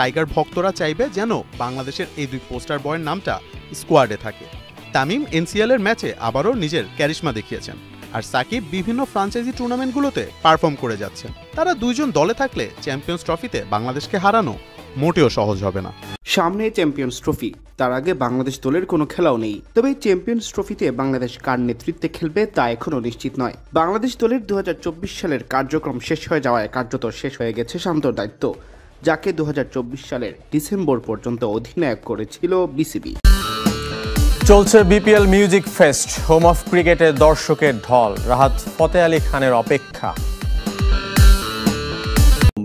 Tiger ভক্তরা চাইবে যেন বাংলাদেশের এই দুই পোস্টার বয়ের নামটা স্কোয়াডে থাকে। তামিম এনসিএল এর ম্যাচে আবারও নিজের ক্যারিশমা দেখিয়েছেন, আর সাকিব বিভিন্ন ফ্রাঞ্চাইজি টুর্নামেন্টগুলোতে পারফর্ম করে যাচ্ছেন। তারা দুইজন দলে থাকলে চ্যাম্পিয়ন্স ট্রফিতে বাংলাদেশকে হারানো মোটেও সহজ হবে না। সামনে চ্যাম্পিয়ন্স ট্রফি, তার আগে বাংলাদেশ দলের কোনো খেলাও নেই। তবে চ্যাম্পিয়ন্স ট্রফিতে বাংলাদেশ কার নেতৃত্বে খেলবে তা এখনও নিশ্চিত নয়। বাংলাদেশ দলের 2024 সালের কার্যক্রম শেষ হয়ে যাওয়ায় কার্যত শেষ হয়ে গেছে শান্তর দায়িত্ব, যাকে 2024 সালের ডিসেম্বর পর্যন্ত অধিনায়ক করেছিল বিসিবি। চলছে BPL music fest, home of ক্রিকেটের দর্শকের ঢল, রাহাত ফতে আলী খানের অপেক্ষা।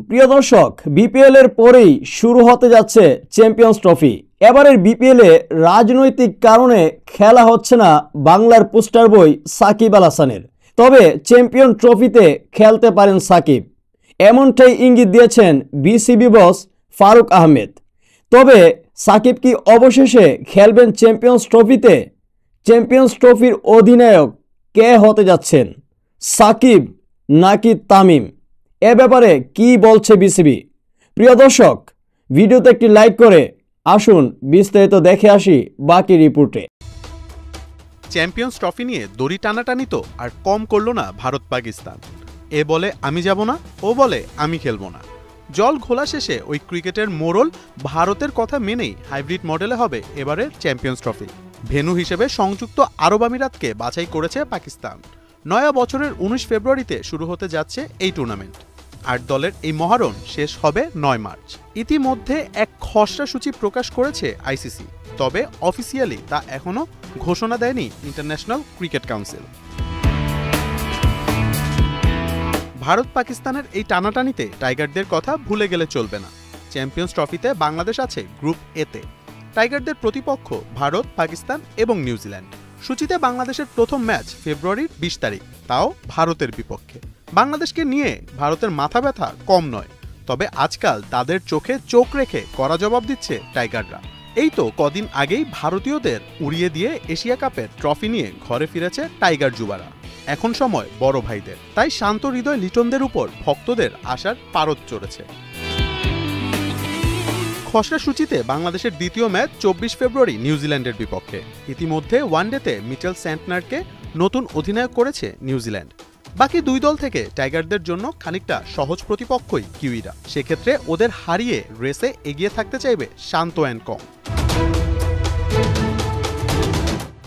প্রিয় দর্শক, বিপিএল এর পরেই শুরু হতে যাচ্ছে চ্যাম্পিয়ন্স ট্রফি। এবারের বিপিএল এ রাজনৈতিক কারণে খেলা হচ্ছে না বাংলার পোস্টার বই সাকিব আল হাসানের, তবে চ্যাম্পিয়ন ট্রফিতে খেলতে পারেন সাকিব, এমনটাই ইঙ্গিত দিয়েছেন বিসিবি বস ফারুক আহমেদ। তবে সাকিব কি অবশেষে খেলবেন চ্যাম্পিয়ন্স ট্রফিতে? চ্যাম্পিয়ন্স ট্রফির অধিনায়ক কে হতে যাচ্ছেন, সাকিব নাকি তামিম? এ ব্যাপারে কি বলছে বিসিবি? প্রিয় দর্শক, ভিডিওতে একটি লাইক করে আসুন বিস্তারিত দেখে আসি বাকি রিপোর্টে। চ্যাম্পিয়ন্স ট্রফি নিয়ে দড়ি টানাটানি তো আর কম করলো না ভারত পাকিস্তান। এ বলে আমি যাব না, ও বলে আমি খেলবো না। জল ঘোলা শেষে ওই ক্রিকেটের মোড়ল ভারতের কথা মেনেই হাইব্রিড মডেলে হবে এবারের চ্যাম্পিয়ন্স ট্রফি। ভেন্যু হিসেবে সংযুক্ত আরব আমিরাতকে বাছাই করেছে পাকিস্তান। নয়া বছরের 19 ফেব্রুয়ারিতে শুরু হতে যাচ্ছে এই টুর্নামেন্ট। 8 দলের এই মহারণ শেষ হবে 9 মার্চ। ইতিমধ্যে এক খসড়া সূচি প্রকাশ করেছে আইসিসি, তবে অফিসিয়ালি তা এখনো ঘোষণা দেয়নি ইন্টারন্যাশনাল ক্রিকেট কাউন্সিল। ভারত পাকিস্তানের এই টানাটানিতে টাইগারদের কথা ভুলে গেলে চলবে না। চ্যাম্পিয়ন্স ট্রফিতে বাংলাদেশ আছে গ্রুপ এতে। টাইগারদের প্রতিপক্ষ ভারত, পাকিস্তান এবং নিউজিল্যান্ড। সূচিতে বাংলাদেশের প্রথম ম্যাচ ফেব্রুয়ারির 20 তারিখ, তাও ভারতের বিপক্ষে। বাংলাদেশকে নিয়ে ভারতের মাথা ব্যথা কম নয়, তবে আজকাল তাদের চোখে চোখ রেখে কড়া জবাব দিচ্ছে টাইগাররা। এই তো কদিন আগেই ভারতীয়দের উড়িয়ে দিয়ে এশিয়া কাপের ট্রফি নিয়ে ঘরে ফিরেছে টাইগার যুবারা। এখন সময় বড় ভাইদের, তাই শান্ত হৃদয় লিটনদের উপর ভক্তদের আশার পারদ চড়েছে। খসড়া সূচিতে বাংলাদেশের দ্বিতীয় ম্যাচ 24 ফেব্রুয়ারি নিউজিল্যান্ডের বিপক্ষে। ইতিমধ্যে ওয়ানডেতে মিচেল স্যান্টনারকে নতুন অধিনায়ক করেছে নিউজিল্যান্ড। বাকি দুই দল থেকে টাইগারদের জন্য খানিকটা সহজ প্রতিপক্ষই কিউইরা। সেক্ষেত্রে ওদের হারিয়ে রেসে এগিয়ে থাকতে চাইবে শান্ত অ্যান্ড কম।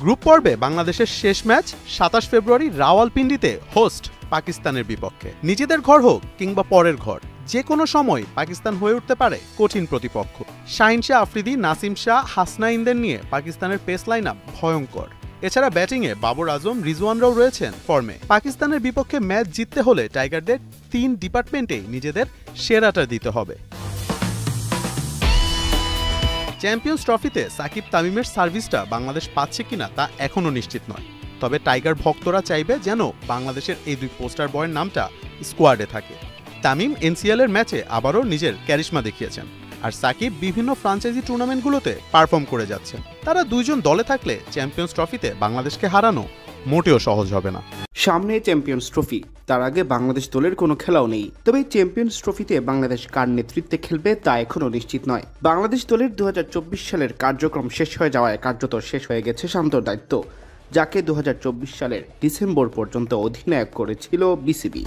গ্রুপ পর্বে বাংলাদেশের শেষ ম্যাচ 27 ফেব্রুয়ারি রাওয়ালপিন্ডিতে হোস্ট পাকিস্তানের বিপক্ষে। নিজেদের ঘর হোক কিংবা পরের ঘর, যে কোনো সময় পাকিস্তান হয়ে উঠতে পারে কঠিন প্রতিপক্ষ। শাহিন শাহ আফ্রিদি, নাসিম শাহ, হাসনাইনদের নিয়ে পাকিস্তানের পেস লাইন আপ ভয়ঙ্কর। এছাড়া ব্যাটিংয়ে বাবর আজম, রিজওয়ানরাও রয়েছেন ফর্মে। পাকিস্তানের বিপক্ষে ম্যাচ জিততে হলে টাইগারদের 3 ডিপার্টমেন্টেই নিজেদের সেরাটা দিতে হবে। চ্যাম্পিয়ন্স ট্রফিতে সাকিব তামিমের সার্ভিসটা বাংলাদেশ পাচ্ছে কিনা তা এখনও নিশ্চিত নয়, তবে টাইগার ভক্তরা চাইবে যেন বাংলাদেশের এই দুই পোস্টার বয়ের নামটা স্কোয়াডে থাকে। তামিম এনসিএল এর ম্যাচে আবারও নিজের ক্যারিশমা দেখিয়েছেন, আর সাকিব বিভিন্ন ফ্রাঞ্চাইজি টুর্নামেন্টগুলোতে পারফর্ম করে যাচ্ছেন। তারা দুইজন দলে থাকলে চ্যাম্পিয়ন্স ট্রফিতে বাংলাদেশকে হারানো মোটেও সহজ হবে না। সামনে চ্যাম্পিয়ন্স ট্রফি, তার আগে বাংলাদেশ দলের কোনো খেলাও নেই। তবে চ্যাম্পিয়ন্স ট্রফিতে বাংলাদেশ কার নেতৃত্বে খেলবে তা এখনও নিশ্চিত নয়। বাংলাদেশ দলের 2024 সালের কার্যক্রম শেষ হয়ে যাওয়ায় কার্যত শেষ হয়ে গেছে শান্তর দায়িত্ব, যাকে 2024 সালের ডিসেম্বর পর্যন্ত অধিনায়ক করেছিল বিসিবি।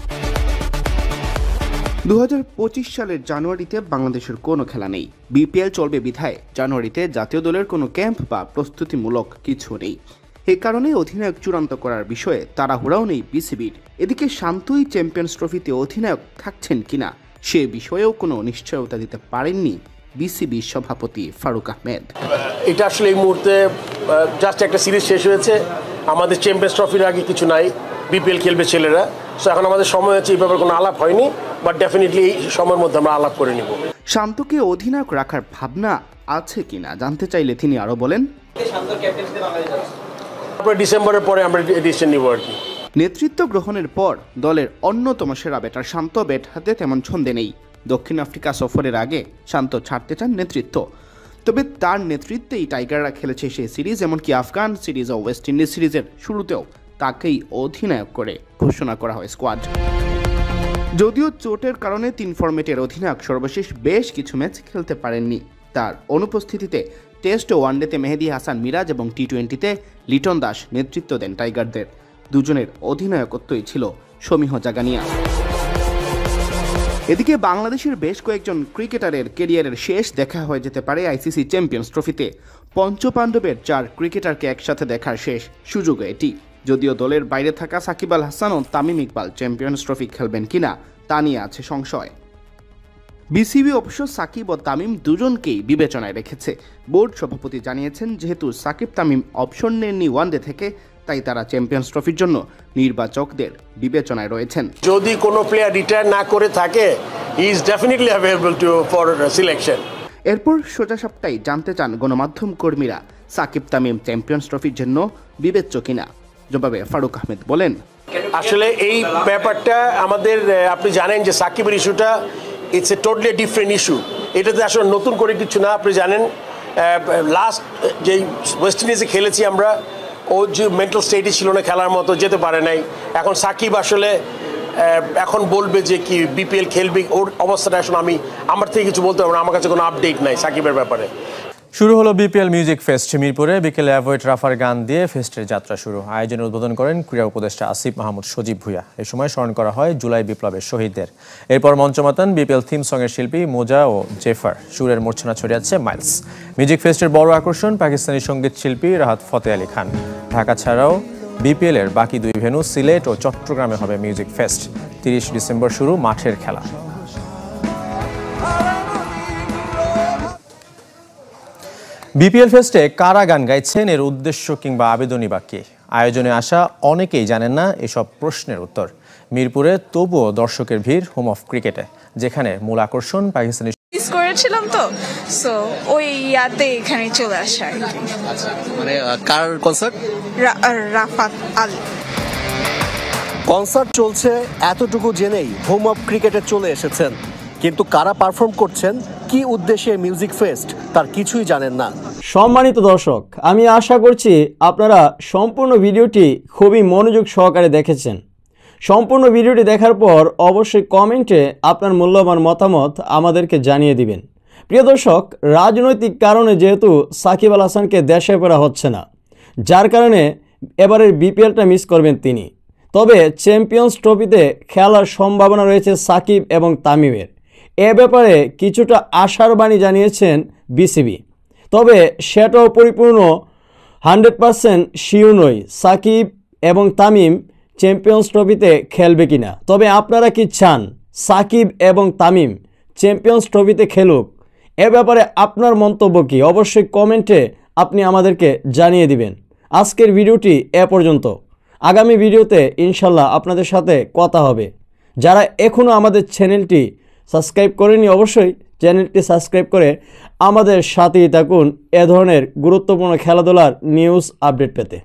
2025 সালের জানুয়ারিতে বাংলাদেশের কোনো খেলা নেই। বিপিএল চলবে বিধায় জানুয়ারিতে জাতীয় দলের কোনো ক্যাম্প বা প্রস্তুতিমূলক কিছু নেই। এ কারণে অধিনায়ক চূড়ান্ত করার বিষয়ে তাড়াহুড়াও নেই বিসিবির। এদিকে শান্তই চ্যাম্পিয়ন্স ট্রফিতে অধিনায়ক থাকছেন কিনা সে বিষয়েও কোনো নিশ্চয়তা দিতে পারেননি বিসিবি সভাপতি ফারুক আহমেদ। এটা আসলে এই মুহূর্তে জাস্ট একটা সিরিজ শেষ হয়েছে, আমাদের চ্যাম্পিয়ন্স ট্রফির আগে কিছু নাই, বিপিএল খেলবে ছেলেরা। সো এখন আমাদের সময় হচ্ছে, এই ব্যাপারে কোনো আলাপ হয়নি, বাট ডেফিনেটলি এই সময়ের মধ্যে আমরা আলাপ করে নিব। শান্তকে অধিনায়ক রাখার ভাবনা আছে কিনা জানতে চাইলে তিনি আরও বলেন, ডিসেম্বরের পরে আমরা ডিসিশন নিব আর কি। নেতৃত্ব গ্রহণের পর দলের অন্যতম সেরা ব্যাটার শান্ত ব্যাট হাতে তেমন ছন্দে নেই। দক্ষিণ আফ্রিকা সফরের আগে শান্ত ছাড়তে চান নেতৃত্ব, তবে তার নেতৃত্বেই টাইগাররা খেলেছে সেই সিরিজ, এমনকি আফগান সিরিজ ও ওয়েস্ট ইন্ডিজ সিরিজের শুরুতেও তাকেই অধিনায়ক করে ঘোষণা করা হয় স্কোয়াড। যদিও চোটের কারণে 3 ফরম্যাটের অধিনায়ক সর্বশেষ বেশ কিছু ম্যাচ খেলতে পারেননি, তার অনুপস্থিতিতে টেস্ট ও ওয়ানডেতে মেহেদী হাসান মিরাজ এবং টি-20তে লিটন দাস নেতৃত্ব দেন টাইগারদের। দুজনের অধিনায়কত্বই ছিল সমীহ জাগানিয়া। এদিকে বাংলাদেশের বেশ কয়েকজন ক্রিকেটারের ক্যারিয়ারের শেষ দেখা হয়ে যেতে পারে আইসিসি চ্যাম্পিয়ন্স ট্রফিতে। পঞ্চপাণ্ডবের 4 ক্রিকেটারকে একসাথে দেখার শেষ সুযোগ এটি। যদিও দলের বাইরে থাকা সাকিব আল হাসান ও তামিম ইকবাল চ্যাম্পিয়ন্স ট্রফি খেলবেন কিনা তা নিয়ে আছে সংশয়। বিসিবি অবশ্য সাকিব ও তামিম দুজনকেই বিবেচনায় রেখেছে। বোর্ড সভাপতি জানিয়েছেন, যেহেতু সাকিব তামিম অপশন নেননি ওয়ানডে থেকে, তাই তারা চ্যাম্পিয়ন্স ট্রফির জন্য নির্বাচকদের বিবেচনায় রয়েছেন। যদি কোনো প্লেয়ার রিটায়ার না করে থাকে, he is definitely available for selection. এরপর সোজা সাপটাই জানতে চান গণমাধ্যম কর্মীরা সাকিব তামিম চ্যাম্পিয়ন্স ট্রফির জন্য বিবেচ্য কিনা। জবাবে ফারুক আহমেদ বলেন, আসলে এই ব্যাপারটা আমাদের, আপনি জানেন যে সাকিবের ইস্যুটা it's a totally different issue. এটাতে আসলে নতুন করে কিছু না। আপনি জানেন লাস্ট যেই ওয়েস্ট ইন্ডিজে খেলেছি আমরা, ও যে মেন্টাল স্টেটই ছিল না, খেলার মতো যেতে পারে নাই। এখন সাকিব আসলে এখন বলবে যে কি বিপিএল খেলবে, ওর অবস্থাটা আসলে আমার থেকে কিছু বলতে পারবো না, আমার কাছে কোনো আপডেট নাই সাকিবের ব্যাপারে। শুরু হলো বিপিএল মিউজিক ফেস্ট। মিরপুরে বিকেলে অ্যাভয়েড রাফার গান দিয়ে ফেস্টের যাত্রা শুরু। আয়োজনের উদ্বোধন করেন ক্রীড়া উপদেষ্টা আসিফ মাহমুদ সজীব ভুঁইয়া। এই সময় স্মরণ করা হয় জুলাই বিপ্লবের শহীদদের। এরপর মঞ্চ মাতান বিপিএল থিম সঙ্গের শিল্পী মোজা ও জেফার। সুরের মূর্ছনা ছড়িয়েছে মাইলস। মিউজিক ফেস্টের বড় আকর্ষণ পাকিস্তানি সঙ্গীত শিল্পী রাহাত ফতে আলী খান। ঢাকা ছাড়াও বিপিএল-এর বাকি 2 ভেন্যু সিলেট ও চট্টগ্রামে হবে মিউজিক ফেস্ট। 30 ডিসেম্বর শুরু মাঠের খেলা। বিপিএল ফেস্টে কারা গান গাইছেন, এর উদ্দেশ্য কিংবা আবেদনই বা কি? আয়োজনে আসা অনেকেই জানেন না এসব প্রশ্নের উত্তর। মিরপুরে তবুও দর্শকের ভিড় হোম অফ ক্রিকেটে, যেখানে মূল আকর্ষণ পাকিস্তানি মিস করেছিলাম তো, সো ওই ইয়াতে এখানে চলে আসা আর কি। আচ্ছা, মানে কার কনসার্ট? রাফাত আলী কনসার্ট চলছে এতটুকু জেনেই হোম অফ ক্রিকেটে চলে এসেছেন, কিন্তু কারা পারফর্ম করছেন, কি উদ্দেশ্যে মিউজিক ফেস্ট, তার কিছুই জানেন না। সম্মানিত দর্শক, আমি আশা করছি আপনারা সম্পূর্ণ ভিডিওটি খুবই মনোযোগ সহকারে দেখেছেন। সম্পূর্ণ ভিডিওটি দেখার পর অবশ্যই কমেন্টে আপনার মূল্যবান মতামত আমাদেরকে জানিয়ে দিবেন। প্রিয় দর্শক, রাজনৈতিক কারণে যেহেতু সাকিব আল হাসানকে দেশে ফেরা হচ্ছে না, যার কারণে এবারের বিপিএলটা মিস করবেন তিনি। তবে চ্যাম্পিয়ন্স ট্রফিতে খেলার সম্ভাবনা রয়েছে সাকিব এবং তামিমের। এ ব্যাপারে কিছুটা আশার বাণী জানিয়েছেন বিসিবি। তবে সেটাও পরিপূর্ণ 100% শিওর নয় সাকিব এবং তামিম চ্যাম্পিয়ন্স ট্রফিতে খেলবে কিনা। তবে আপনারা কি চান সাকিব এবং তামিম চ্যাম্পিয়ন্স ট্রফিতে খেলুক? এ ব্যাপারে আপনার মন্তব্য কি? অবশ্যই কমেন্টে আপনি আমাদেরকে জানিয়ে দিবেন। আজকের ভিডিওটি এ পর্যন্ত। আগামী ভিডিওতে ইনশাল্লাহ আপনাদের সাথে কথা হবে। যারা এখনও আমাদের চ্যানেলটি সাবস্ক্রাইব করেনি, অবশ্যই চ্যানেলটি সাবস্ক্রাইব করে আমাদের সাথেই থাকুন এ ধরনের গুরুত্বপূর্ণ খেলাধুলার নিউজ আপডেট পেতে।